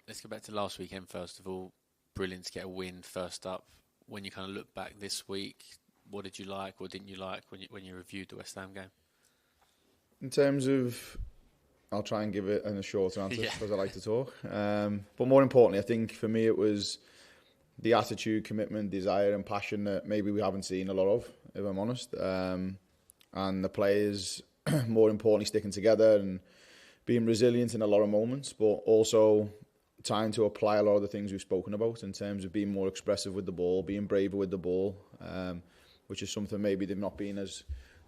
Let's go back to last weekend first of all. Brilliant to get a win first up. When you kind of look back this week, what did you like, what didn't you like when you reviewed the West Ham game? In terms of, I'll try and give it in a shorter answer Yeah. because I like to talk. But more importantly, I think for me it was the attitude, commitment, desire and passion that maybe we haven't seen a lot of, if I'm honest. And the players, more importantly, sticking together and being resilient in a lot of moments, but also trying to apply a lot of the things we've spoken about in terms of being more expressive with the ball, being braver with the ball, which is something maybe they've not been as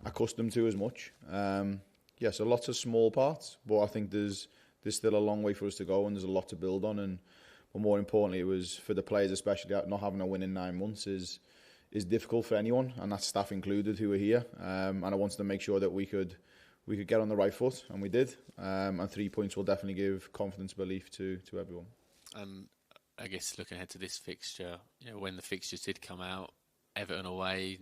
accustomed to as much. So lots of small parts, but I think there's still a long way for us to go and there's a lot to build on. But more importantly, it was for the players, especially not having a win in 9 months is difficult for anyone, and that's staff included who are here. And I wanted to make sure that we could get on the right foot, and we did. And 3 points will definitely give confidence, belief to everyone. And I guess looking ahead to this fixture, when the fixtures did come out, Everton away,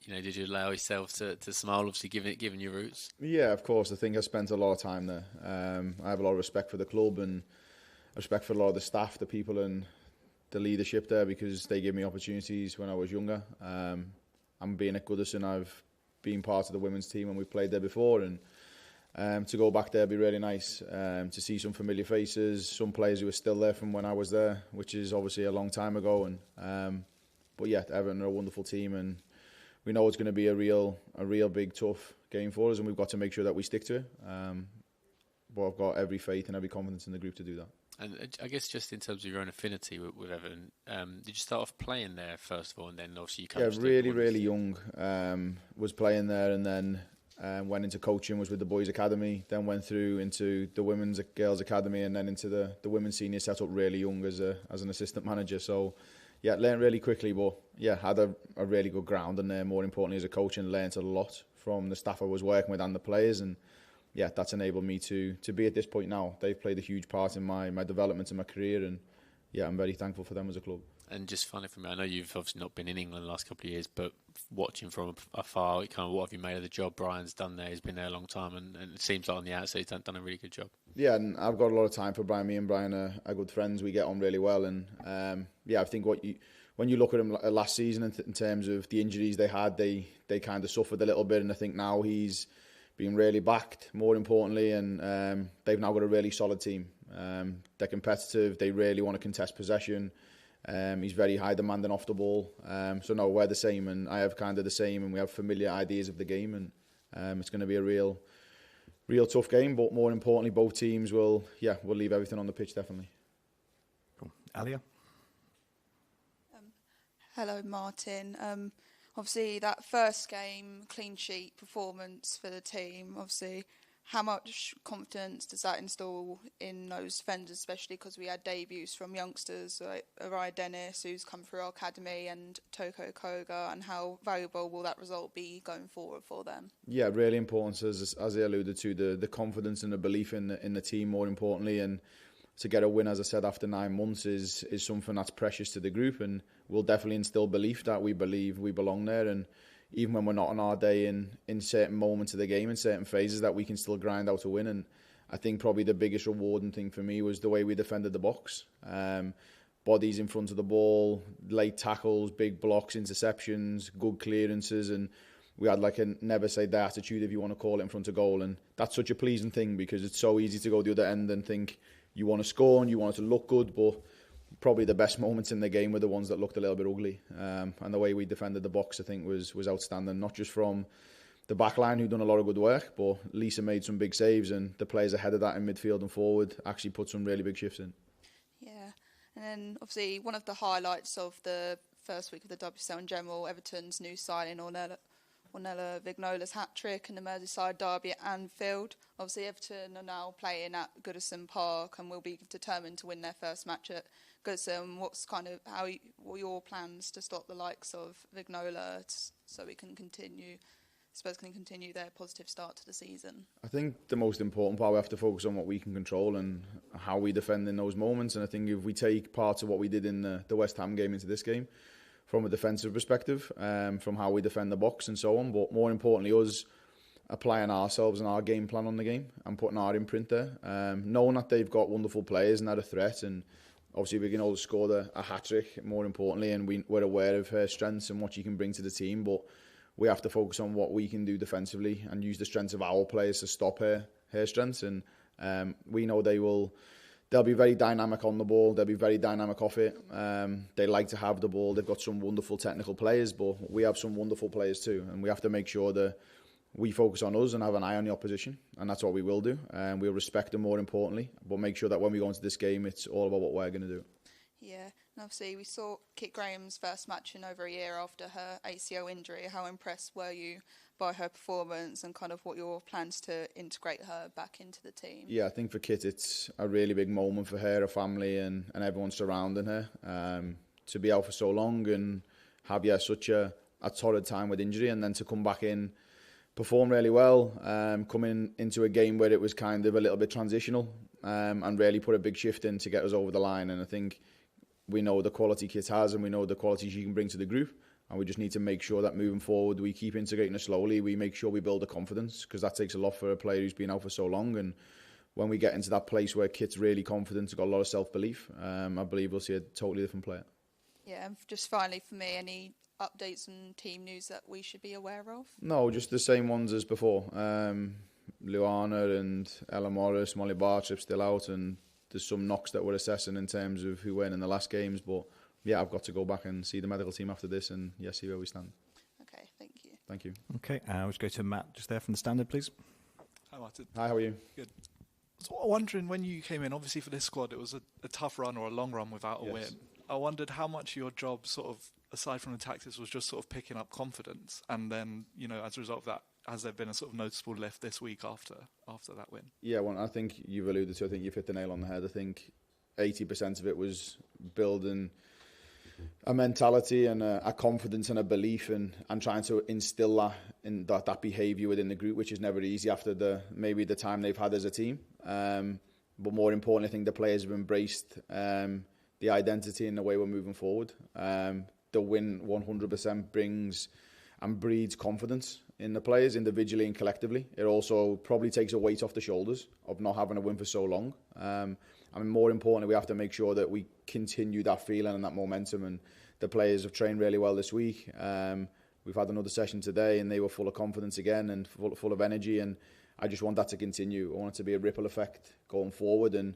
did you allow yourself to smile? Obviously, given your roots. Yeah, of course. I think I spent a lot of time there. I have a lot of respect for the club and respect for a lot of the staff, the people, and the leadership there because they gave me opportunities when I was younger. I'm being at Goodison. I've been part of the women's team and we played there before, and to go back there would be really nice. To see some familiar faces, some players who are still there from when I was there, which is obviously a long time ago. But yeah, Everton are a wonderful team, and we know it's going to be a real big tough game for us, and we've got to make sure that we stick to it. But I've got every faith and every confidence in the group to do that. And I guess just in terms of your own affinity with Everton, did you start off playing there first of all, and then obviously you coached? Yeah, really young. Was playing there, and then went into coaching. Was with the boys' academy, then went through into the women's girls' academy, and then into the women's senior setup really young as an assistant manager. So yeah, learned really quickly, but yeah, had a really good ground, and then more importantly as a coach, and learnt a lot from the staff I was working with and the players, and yeah, that's enabled me to be at this point now. They've played a huge part in my development and my career, and yeah, I'm very thankful for them as a club. And just finally for me, I know you've obviously not been in England the last couple of years, but watching from afar, kind of what have you made of the job Brian's done there? He's been there a long time, and it seems like on the outside he's done a really good job. Yeah, and I've got a lot of time for Brian. Me and Brian are good friends. We get on really well, and I think when you look at him last season in terms of the injuries they had, they kind of suffered a little bit, and I think now he's been really backed, more importantly, and they've now got a really solid team. They're competitive, they really want to contest possession. He's very high demanding off the ball. So no, we're the same, and I have kind of the same, and we have familiar ideas of the game, and it's going to be a real tough game, but more importantly, both teams will leave everything on the pitch, definitely. Cool. Alia? Hello, Martin. Obviously, that first game, clean sheet performance for the team, obviously, how much confidence does that instill in those defenders, especially because we had debuts from youngsters like Araya Dennis, who's come through our academy, and Toko Koga, and how valuable will that result be going forward for them? Yeah, really important, as I alluded to, the confidence and the belief in the team, more importantly, and to get a win, as I said, after 9 months is something that's precious to the group, and will definitely instill belief that we believe we belong there, and even when we're not on our day in certain moments of the game, in certain phases, that we can still grind out a win. And I think probably the biggest rewarding thing for me was the way we defended the box. Bodies in front of the ball, late tackles, big blocks, interceptions, good clearances, and we had like a never say die attitude, if you want to call it, in front of goal. And that's such a pleasing thing, because it's so easy to go the other end and think you want to score and you want it to look good, but probably the best moments in the game were the ones that looked a little bit ugly. And the way we defended the box, I think, was outstanding. Not just from the back line, who'd done a lot of good work, but Lisa made some big saves, and the players ahead of that in midfield and forward actually put some really big shifts in. Yeah, and then obviously one of the highlights of the first week of the WSL in general, Everton's new signing, Ornella Vignola's hat-trick in the Merseyside derby at Anfield. Obviously, Everton are now playing at Goodison Park and will be determined to win their first match at Goodison. What are your plans to stop the likes of Vignola so we can continue, Spurs can continue their positive start to the season? I think the most important part, we have to focus on what we can control and how we defend in those moments. And I think if we take parts of what we did in the West Ham game into this game, from a defensive perspective, from how we defend the box and so on, but more importantly us applying ourselves and our game plan on the game and putting our imprint there. Knowing that they've got wonderful players and they're a threat, and obviously Vignola scored a hat-trick, more importantly, and we're aware of her strengths and what she can bring to the team, but we have to focus on what we can do defensively and use the strengths of our players to stop her strengths. And we know they'll be very dynamic on the ball, they'll be very dynamic off it. They like to have the ball, they've got some wonderful technical players, but we have some wonderful players too, and we have to make sure that we focus on us and have an eye on the opposition, and that's what we will do. And we'll respect them, more importantly, but make sure that when we go into this game, it's all about what we're going to do. Yeah, and obviously we saw Kit Graham's first match in over a year after her ACL injury. How impressed were you by her performance and kind of what your plans to integrate her back into the team? Yeah, I think for Kit, it's a really big moment for her, her family, and everyone surrounding her. To be out for so long and have such a torrid time with injury, and then to come back in, perform really well, coming into a game where it was kind of a little bit transitional, and really put a big shift in to get us over the line. And I think we know the quality Kit has, and we know the quality she can bring to the group, and we just need to make sure that moving forward we keep integrating her slowly. We make sure we build the confidence, because that takes a lot for a player who's been out for so long. And when we get into that place where Kit's really confident, got a lot of self-belief, I believe we'll see a totally different player. Yeah, and just finally for me, any updates and team news that we should be aware of? No, just the same ones as before. Luana and Ella Morris, Molly Bartrip still out, and there's some knocks that we're assessing in terms of who went in the last games. But yeah, I've got to go back and see the medical team after this, and see where we stand. Okay, thank you. Thank you. Okay, we'll just go to Matt just there from the Standard, please. Hi, Martin. Hi, how are you? Good. So I'm wondering, when you came in, obviously for this squad, it was a tough run or a long run without a win. I wondered how much your job, sort of, aside from the tactics, was just sort of picking up confidence, and then, as a result of that, has there been a sort of noticeable lift this week after that win? Yeah, well, I think you've alluded to, I think you've hit the nail on the head. I think 80% of it was building a mentality and a confidence and a belief, and trying to instill that in that behaviour within the group, which is never easy after maybe the time they've had as a team. But more importantly, I think the players have embraced the identity and the way we're moving forward. The win 100% brings and breeds confidence in the players, individually and collectively. It also probably takes a weight off the shoulders of not having a win for so long. More importantly, we have to make sure that we continue that feeling and that momentum. And the players have trained really well this week. We've had another session today, and they were full of confidence again and full of energy. And I just want that to continue. I want it to be a ripple effect going forward. And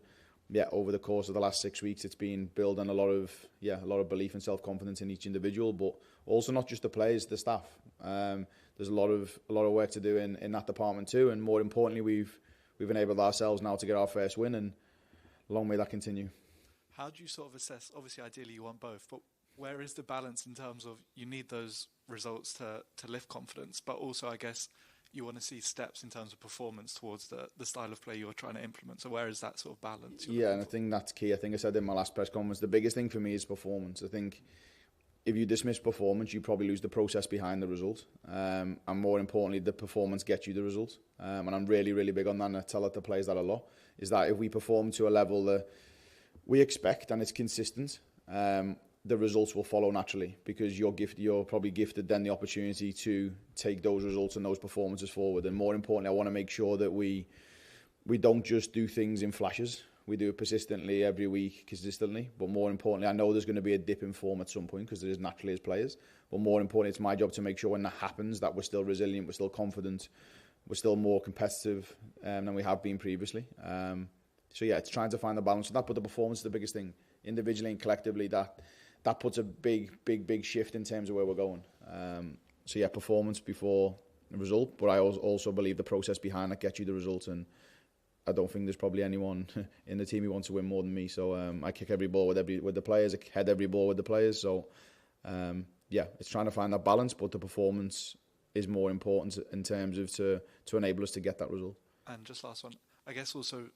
over the course of the last 6 weeks, it's been building a lot of belief and self-confidence in each individual, but also not just the players, the staff. There's a lot of work to do in that department too, and more importantly, we've enabled ourselves now to get our first win, and long may that continue. How do you sort of assess? Obviously, ideally, you want both, but where is the balance in terms of you need those results to lift confidence, but also, I guess, you want to see steps in terms of performance towards the style of play you're trying to implement. So where is that sort of balance? Yeah, and I think that's key. I think I said in my last press conference, the biggest thing for me is performance. I think if you dismiss performance, you probably lose the process behind the result. And more importantly, the performance gets you the result. And I'm really, really big on that, and I tell the players that a lot, is that if we perform to a level that we expect and it's consistent, the results will follow naturally, because you're probably gifted then the opportunity to take those results and those performances forward. And more importantly, I want to make sure that we don't just do things in flashes. We do it persistently every week, consistently. But more importantly, I know there's going to be a dip in form at some point, because there is naturally as players. But more importantly, it's my job to make sure when that happens that we're still resilient, we're still confident, we're still more competitive than we have been previously. It's trying to find the balance of that. But the performance is the biggest thing, individually and collectively. That puts a big shift in terms of where we're going. Performance before the result, but I also believe the process behind that gets you the result. And I don't think there's probably anyone in the team who wants to win more than me. So I kick every ball with the players, I head every ball with the players. So it's trying to find that balance, but the performance is more important in terms of to enable us to get that result. And just last one, I guess also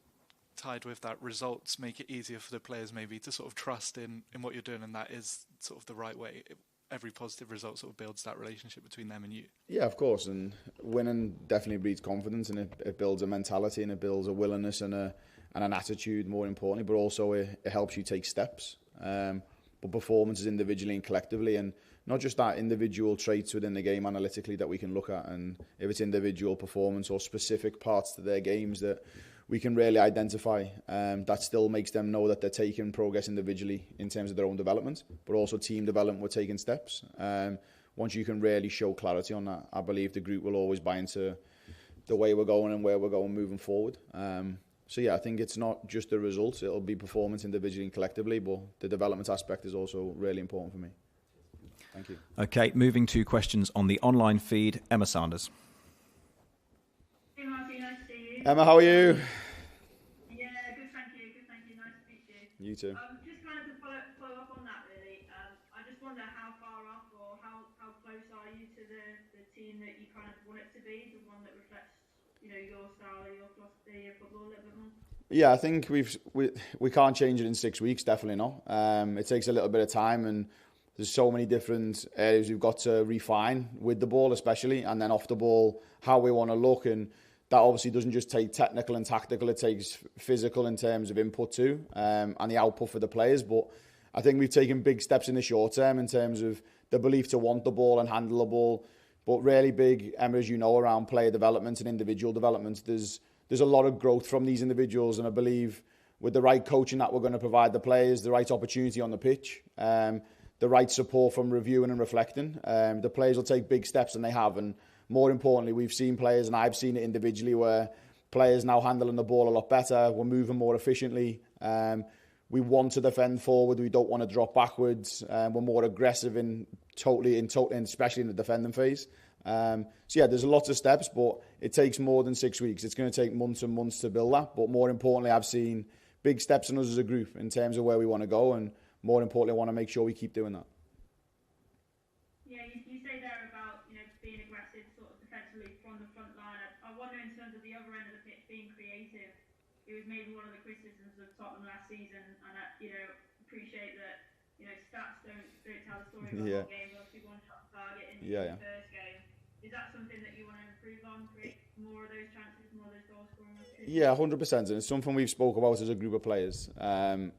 tied with that, results make it easier for the players maybe to sort of trust in what you're doing, and that is sort of the right way. Every positive result sort of builds that relationship between them and you. Yeah, of course, and winning definitely breeds confidence, and it builds a mentality, and it builds a willingness and an attitude, more importantly, but also it helps you take steps. But performance is individually and collectively, and not just that, individual traits within the game analytically that we can look at, and if it's individual performance or specific parts to their games that we can really identify, that still makes them know that they're taking progress individually in terms of their own development, but also team development, we're taking steps. Once you can really show clarity on that, I believe the group will always buy into the way we're going and where we're going moving forward. So yeah, I think it's not just the results, it'll be performance individually and collectively, but the development aspect is also really important for me. Thank you. Okay, moving to questions on the online feed. Emma Sanders. Hey Marty, nice to see you. Emma, how are you? Yeah, good, thank you. Good, thank you. Nice to meet you. You too. Just kind of to follow up on that, really. I just wonder how far off or how close are you to the team that you kind of want it to be, the one that reflects, your style, your philosophy of football a little bit more? Yeah, I think we can't change it in 6 weeks, definitely not. It takes a little bit of time, and there's so many different areas we've got to refine with the ball especially, and then off the ball, how we want to look. And that obviously doesn't just take technical and tactical, it takes physical in terms of input too, and the output for the players. But I think we've taken big steps in the short term in terms of the belief to want the ball and handle the ball, but really big, Emma, as you know, around player development and individual development. There's a lot of growth from these individuals, and I believe with the right coaching that we're going to provide the players, the right opportunity on the pitch, the right support from reviewing and reflecting, the players will take big steps, and they have. And more importantly, we've seen players, and I've seen it individually, where players now handling the ball a lot better, we're moving more efficiently, we want to defend forward, we don't want to drop backwards, we're more aggressive especially in the defending phase. So yeah, there's lots of steps, but it takes more than 6 weeks. It's going to take months and months to build that. But more importantly, I've seen big steps in us as a group in terms of where we want to go, and more importantly, I want to make sure we keep doing that. Yeah, you say there about being aggressive, sort of defensively from the front line. I wonder in terms of the other end of the pitch being creative. It was maybe one of the criticisms of Tottenham last season, and I appreciate that stats don't tell the story about all games. Obviously, one shot target in the first game. Is that something that you want to improve on? Create more of those chances, more of those goal scoring opportunities? Yeah, 100%. And it's something we've spoke about as a group of players.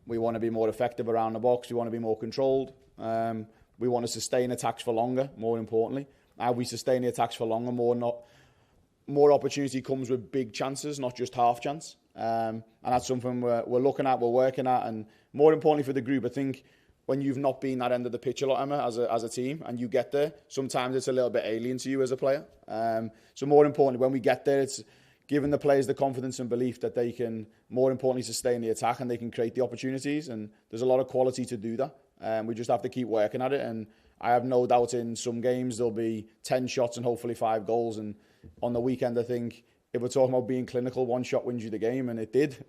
We want to be more effective around the box. We want to be more controlled. We want to sustain attacks for longer, more importantly. How we sustain the attacks for longer, more opportunity comes with big chances, not just half chance. And that's something we're looking at, we're working at. And more importantly for the group, I think when you've not been that end of the pitch a lot, Emma, as a team, and you get there, sometimes it's a little bit alien to you as a player. So more importantly, when we get there, it's giving the players the confidence and belief that they can, more importantly, sustain the attack and they can create the opportunities. And there's a lot of quality to do that. We just have to keep working at it. And I have no doubt in some games there'll be 10 shots and hopefully 5 goals. And on the weekend, I think if we're talking about being clinical, one shot wins you the game, and it did.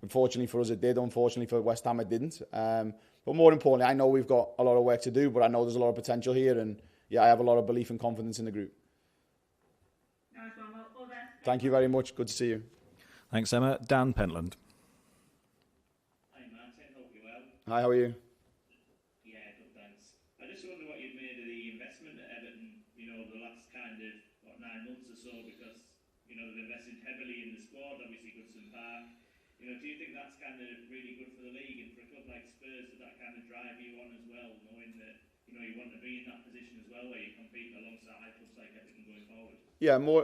Unfortunately for us, it did. Unfortunately for West Ham, it didn't. But more importantly, I know we've got a lot of work to do, but I know there's a lot of potential here, and yeah, I have a lot of belief and confidence in the group. Nice one. Well, all the best. Thank you very much. Good to see you. Thanks, Emma. Dan Pentland. Hi, Martin. Hope you're well. Hi, how are you? Yeah, good, thanks. I just wonder what you've made of the investment at Everton, the last kind of 9 months or so, because, they've invested heavily in the squad, obviously Goodson Park. Do you think that's kind of really good for the league, and for a club like Spurs, does that kind of drive you on as well, knowing that, you want to be in that position as well, where you're competing alongside clubs like Everton going forward?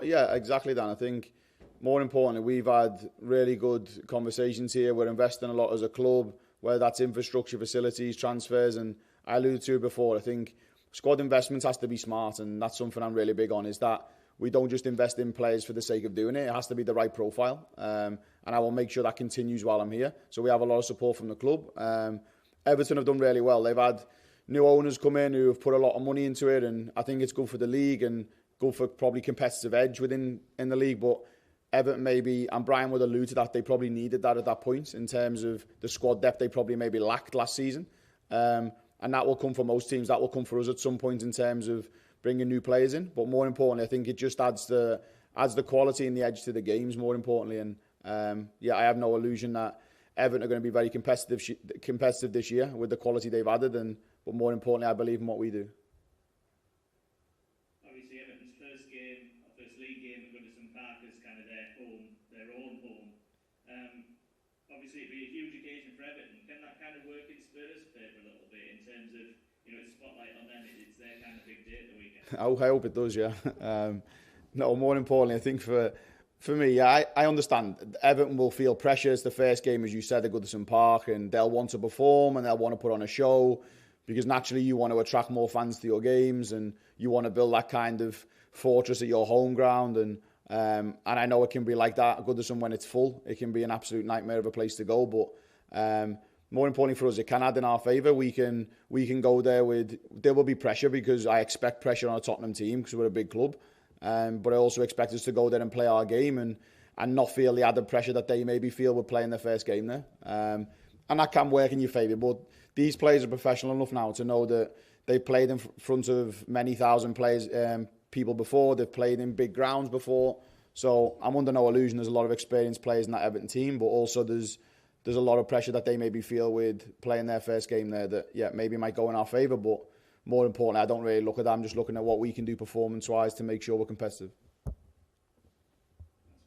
Yeah, exactly, Dan. I think more importantly, we've had really good conversations here. We're investing a lot as a club, whether that's infrastructure, facilities, transfers, and I alluded to it before. I think squad investments has to be smart, and that's something I'm really big on, is that we don't just invest in players for the sake of doing it. It has to be the right profile. And I will make sure that continues while I'm here. So we have a lot of support from the club. Everton have done really well. They've had new owners come in who have put a lot of money into it, and I think it's good for the league and good for probably competitive edge in the league. But Everton maybe, and Brian would allude to that, they probably needed that at that point in terms of the squad depth they probably maybe lacked last season. And that will come for most teams. That will come for us at some point in terms of bringing new players in. But more importantly, I think it just adds the quality and the edge to the games, more importantly. And I have no illusion that Everton are going to be very competitive this year with the quality they've added. But more importantly, I believe in what we do. Obviously, Everton's first league game at Goodison Park is kind of their own home. Obviously, it'd be a huge occasion for Everton. Can that kind of work in Spurs' favour a little bit in terms of, it's spotlight on them. It's their kind of big day at the weekend. I hope it does, yeah. No, more importantly, I think for me, yeah, I understand. Everton will feel pressure. It's the first game, as you said, at Goodison Park, and they'll want to perform and they'll want to put on a show because naturally you want to attract more fans to your games and you want to build that kind of fortress at your home ground. And I know it can be like that at Goodison when it's full. It can be an absolute nightmare of a place to go, but more importantly for us, it can add in our favour. We can go there there will be pressure because I expect pressure on a Tottenham team because we're a big club. But I also expect us to go there and play our game and not feel the added pressure that they maybe feel with playing their first game there. And that can work in your favour. But these players are professional enough now to know that they've played in front of many thousand people before. They've played in big grounds before. So I'm under no illusion there's a lot of experienced players in that Everton team, but also there's a lot of pressure that they maybe feel with playing their first game there that, yeah, maybe might go in our favour, but more importantly, I don't really look at that. I'm just looking at what we can do performance-wise to make sure we're competitive. That's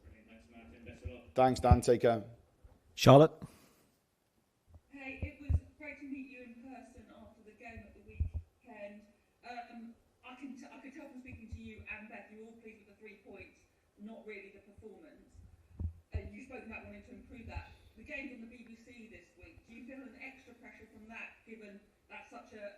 brilliant. Thanks, Martin. Best of luck. Thanks, Dan. Take care. Charlotte? Hey, it was great to meet you in person after the game at the weekend. I could tell from speaking to you and Beth, you were all pleased with the 3 points, not really the performance. You spoke about wanting to improve that. The game's on the BBC this week. Do you feel an extra pressure from that, given that's such a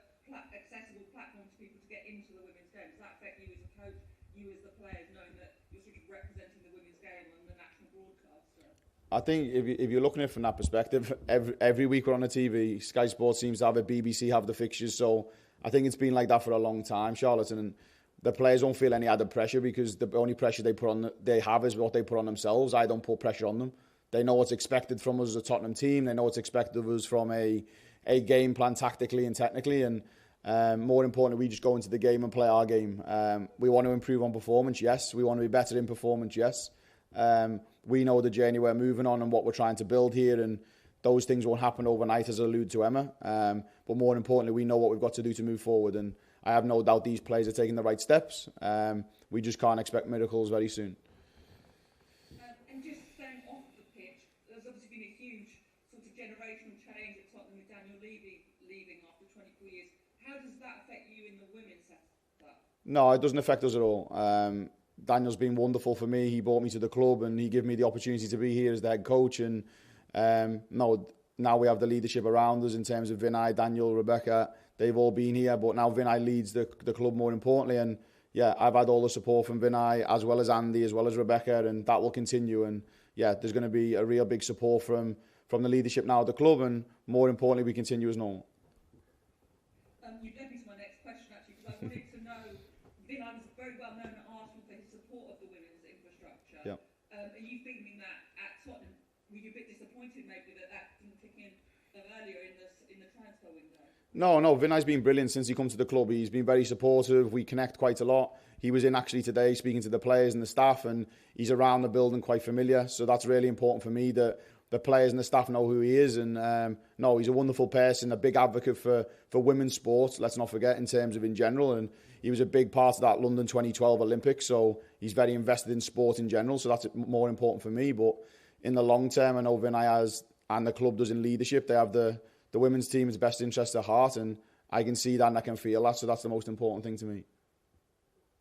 accessible platform to people to get into the women's game? Does that affect you as a coach, you as the players, knowing that you're sort of representing the women's game on the national broadcaster? I think if you're looking at it from that perspective, every week we're on the TV. Sky Sports seems to have it, BBC have the fixtures. So I think it's been like that for a long time, Charlotte. And the players don't feel any added pressure because the only pressure they have is what they put on themselves. I don't put pressure on them. They know what's expected from us as a Tottenham team. They know what's expected of us from a game plan tactically and technically. And more importantly, we just go into the game and play our game. We want to improve on performance, yes. We want to be better in performance, yes. We know the journey we're moving on and what we're trying to build here, and those things won't happen overnight, as I alluded to Emma. But more importantly, we know what we've got to do to move forward, and I have no doubt these players are taking the right steps. We just can't expect miracles very soon. And just staying off the pitch, there's obviously been a huge sort of generational change at Tottenham with Daniel leaving after 24 years. How does that affect you in the women's setup? No, it doesn't affect us at all. Daniel's been wonderful for me. He brought me to the club and he gave me the opportunity to be here as the head coach. And now we have the leadership around us in terms of Vinay, Daniel, Rebecca. They've all been here, but now Vinay leads the club more importantly. And yeah, I've had all the support from Vinay as well as Andy, as well as Rebecca, and that will continue. And yeah, there's going to be a real big support from the leadership now at the club, and more importantly, we continue as normal. You led me to my next question actually, because I wanted to know, Vinay was very well known at Arsenal for his support of the women's infrastructure. Yeah. Are you feeling that at Tottenham? Were you a bit disappointed maybe that didn't kick in earlier in the transfer window? No, Vinay's been brilliant since he come to the club. He's been very supportive. We connect quite a lot. He was in actually today speaking to the players and the staff, and he's around the building quite familiar. So that's really important for me that the players and the staff know who he is. And he's a wonderful person, a big advocate for women's sports, let's not forget, in terms of in general. And he was a big part of that London 2012 Olympics. So he's very invested in sport in general. So that's more important for me. But in the long term, I know Vinay has, and the club does in leadership, they have the women's team's best interest at heart, and I can see that and I can feel that, so that's the most important thing to me.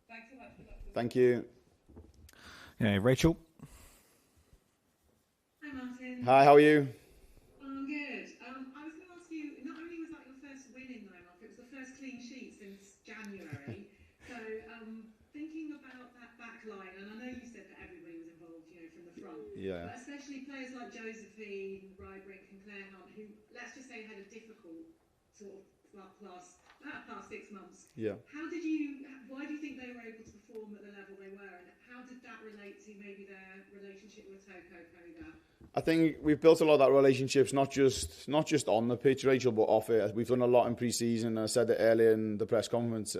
Thanks so much. Thank you. Yeah, Rachel. Hi Martin. Hi, how are you? I'm good. I was going to ask you, not only was that your first win in Nine Off, it was the first clean sheet since January. So thinking about that back line, and I know you said that everybody was involved, from the front. Yeah. But especially players like Josephine, Rybrink and Claire Hunt, who, let's just say, had a difficult sort of past 6 months. Yeah. Why do you think they were able to perform at the level they were, and how did that relate to maybe their relationship with Toko Koga? I think we've built a lot of that relationships, not just on the pitch, Rachel, but off it. We've done a lot in pre-season. I said it earlier in the press conference.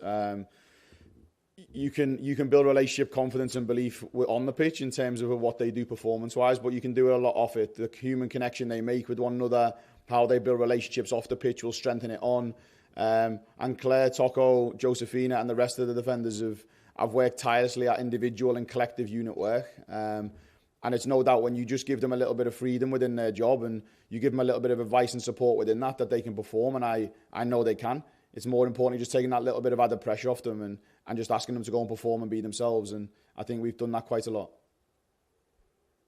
You can build relationship, confidence and belief on the pitch in terms of what they do performance-wise, but you can do a lot off it. The human connection they make with one another, how they build relationships off the pitch will strengthen it on. And Claire, Toko, Josephina and the rest of the defenders have worked tirelessly at individual and collective unit work. And it's no doubt when you just give them a little bit of freedom within their job and you give them a little bit of advice and support within that they can perform. And I know they can. it's more importantly just taking that little bit of added pressure off them and just asking them to go and perform and be themselves. And I think we've done that quite a lot.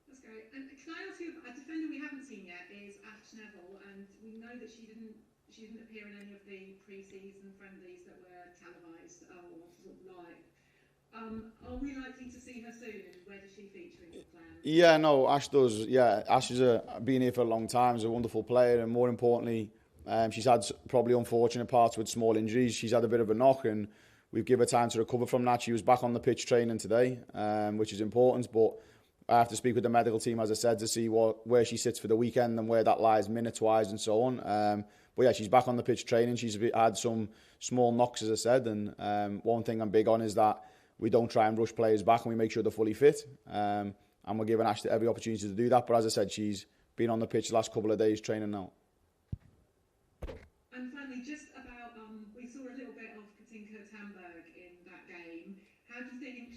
That's great. And can I ask you, a defender we haven't seen yet is Ash Neville, and we know that she didn't appear in any of the pre-season friendlies that were televised or sort of live. Are we likely to see her soon, and where does she feature in your plan? Yeah, no, Ash does. Yeah, Ash has been here for a long time. She's a wonderful player, and more importantly, she's had probably unfortunate parts with small injuries. She's had a bit of a knock, and we've given her time to recover from that. She was back on the pitch training today, which is important, but I have to speak with the medical team, as I said, to see where she sits for the weekend and where that lies minutes-wise and so on. But yeah, she's back on the pitch training. She's had some small knocks, as I said, and one thing I'm big on is that we don't try and rush players back and we make sure they're fully fit. And we're giving Ash every opportunity to do that. But as I said, she's been on the pitch the last couple of days training now. And finally, just about, we saw a little bit of Katinka Tamberg in that game. How do you think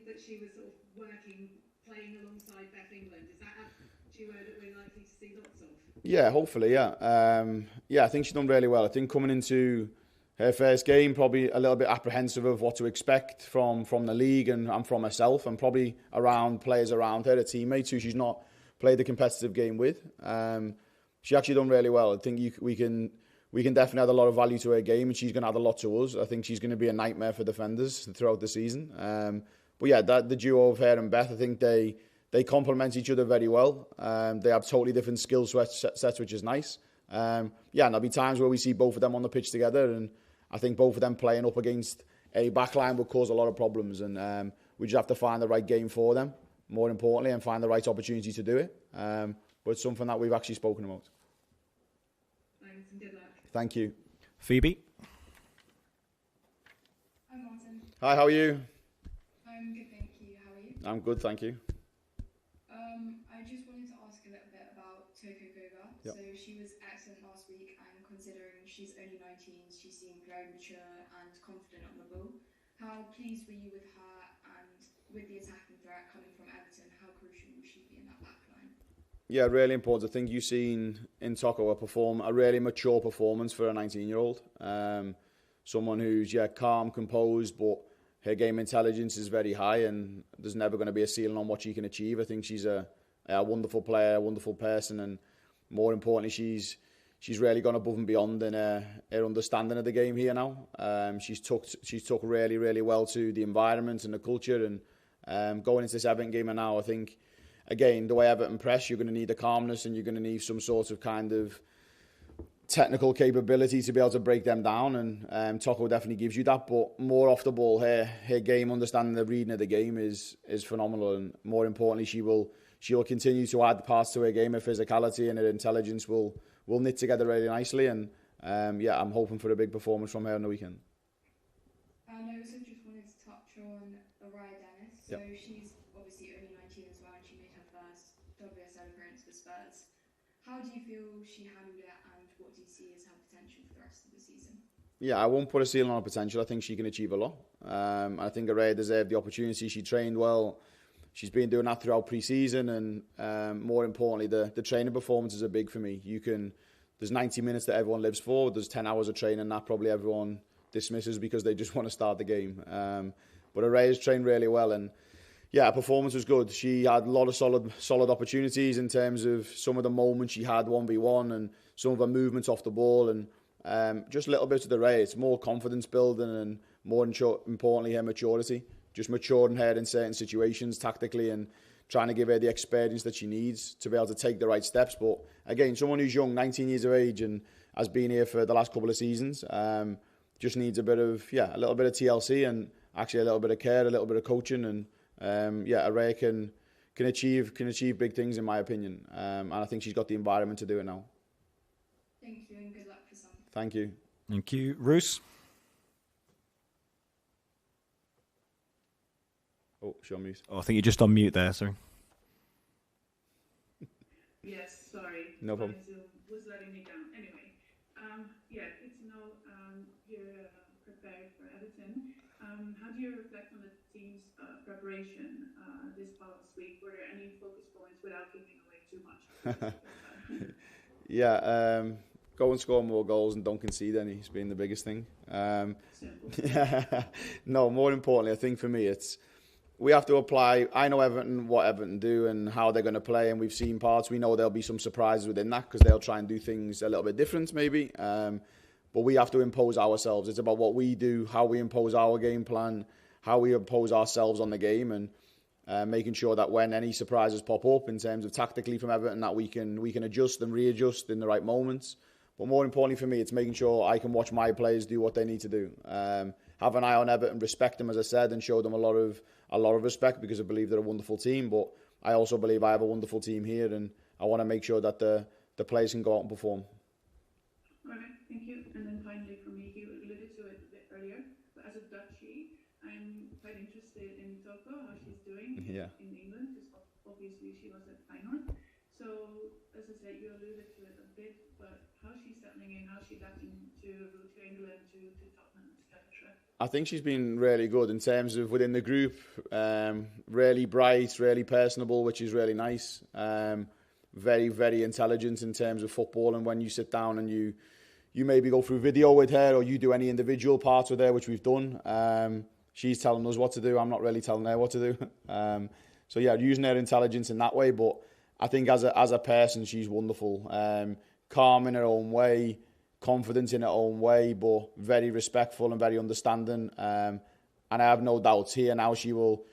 that she was sort of playing alongside Beth England? Is that a duo that we're likely to see lots of? Yeah, hopefully, yeah. I think she's done really well. I think coming into her first game, probably a little bit apprehensive of what to expect from the league and from herself, and probably around players around her, her teammates who she's not played the competitive game with. She actually done really well. I think we can definitely add a lot of value to her game, and she's going to add a lot to us. I think she's going to be a nightmare for defenders throughout the season. But yeah, the duo of her and Beth, I think they complement each other very well. They have totally different skill sets, which is nice. And there'll be times where we see both of them on the pitch together, and I think both of them playing up against a backline would cause a lot of problems, and we just have to find the right game for them, more importantly, and find the right opportunity to do it. But it's something that we've actually spoken about. Thanks and good luck. Thank you. Phoebe? Hi, Martin. Hi, how are you? I'm good, thank you. How are you? I'm good, thank you. I just wanted to ask a little bit about Toko Kova. Yep. So she was excellent last week, and considering she's only 19, she seemed very mature and confident on the ball. How pleased were you with her, and with the attacking threat coming from Everton, how crucial will she be in that back line? Yeah, really important. I think you've seen in Toko a really mature performance for a 19-year-old. Someone who's calm, composed, but her game intelligence is very high, and there's never going to be a ceiling on what she can achieve. I think she's a wonderful player, a wonderful person, and more importantly, she's really gone above and beyond in her understanding of the game here now. She's took really, really well to the environment and the culture, and going into this Everton game now, I think, again, the way Everton press, you're going to need the calmness, and you're going to need some sort of kind of technical capability to be able to break them down, and Toko definitely gives you that. But more off the ball, her game understanding, the reading of the game is phenomenal, and more importantly, she will continue to add parts to her game. Her physicality and her intelligence will knit together really nicely, and I'm hoping for a big performance from her on the weekend. And I also just wanted to touch on Araya Dennis. So she's obviously only 19 as well, and she made her first WSL appearance for Spurs. How do you feel she handled it, and what do you see as her potential for the rest of the season? Yeah, I won't put a ceiling on her potential. I think she can achieve a lot. I think Araya deserved the opportunity. She trained well. She's been doing that throughout pre-season, and more importantly, the training performances are big for me. There's 90 minutes that everyone lives for. There's 10 hours of training that probably everyone dismisses because they just want to start the game. But Araya's trained really well, and her performance was good. She had a lot of solid opportunities in terms of some of the moments she had 1v1 and some of her movements off the ball, and just a little bit of the Araya. It's more confidence building, and more importantly, her maturity. Just maturing her in certain situations tactically, and trying to give her the experience that she needs to be able to take the right steps. But again, someone who's young, 19 years of age, and has been here for the last couple of seasons, just needs a little bit of TLC, and actually a little bit of care, a little bit of coaching, and Araya can achieve big things in my opinion, and I think she's got the environment to do it now. Thank you, and good luck for Sunday. Thank you. Thank you. Roos? Oh, she's on mute. Oh, I think you're just on mute there, sorry. Yes, sorry. No problem. My Zoom was letting me down. Anyway, good to know you're prepared for Everton. How do you reflect on the team's preparation this past week? Were there any focus points without giving away too much? Go and score more goals and don't concede any. It's been the biggest thing. No, more importantly, I think for me, we have to apply. I know Everton, what Everton do and how they're going to play, and we've seen parts. We know there'll be some surprises within that because they'll try and do things a little bit different, maybe. But we have to impose ourselves. It's about what we do, how we impose our game plan, how we impose ourselves on the game, and making sure that when any surprises pop up in terms of tactically from Everton, that we can adjust and readjust in the right moments. But more importantly for me, it's making sure I can watch my players do what they need to do. Have an eye on Everton, respect them, as I said, and show them a lot of respect because I believe they're a wonderful team. But I also believe I have a wonderful team here, and I want to make sure that the players can go out and perform. Okay, thank you. And then finally for me, you alluded to it a bit earlier, but as a Dutchie, I'm quite interested in Toko, how she's doing in England, because obviously she was at Feyenoord. So, as I said, you alluded to it a bit, but how's she settling in? How's she adapting to England, to Tottenham, etc.? I think she's been really good in terms of within the group. Really bright, really personable, which is really nice. Very, very intelligent in terms of football. And when you sit down and you maybe go through video with her or you do any individual parts with her, which we've done, she's telling us what to do. I'm not really telling her what to do. So yeah, using her intelligence in that way. But I think as a person, she's wonderful. Calm in her own way, confident in her own way, but very respectful and very understanding. And I have no doubts here now she will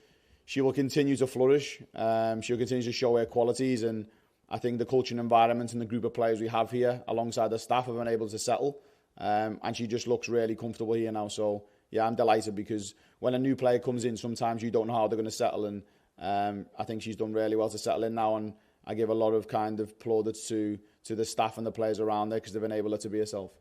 continue to flourish. She'll continue to show her qualities, and I think the culture and environment and the group of players we have here alongside the staff have been able to settle. And she just looks really comfortable here now. So yeah, I'm delighted because when a new player comes in, sometimes you don't know how they're going to settle. And I think she's done really well to settle in now. And I give a lot of kind of plaudits to the staff and the players around there because they've enabled her to be herself.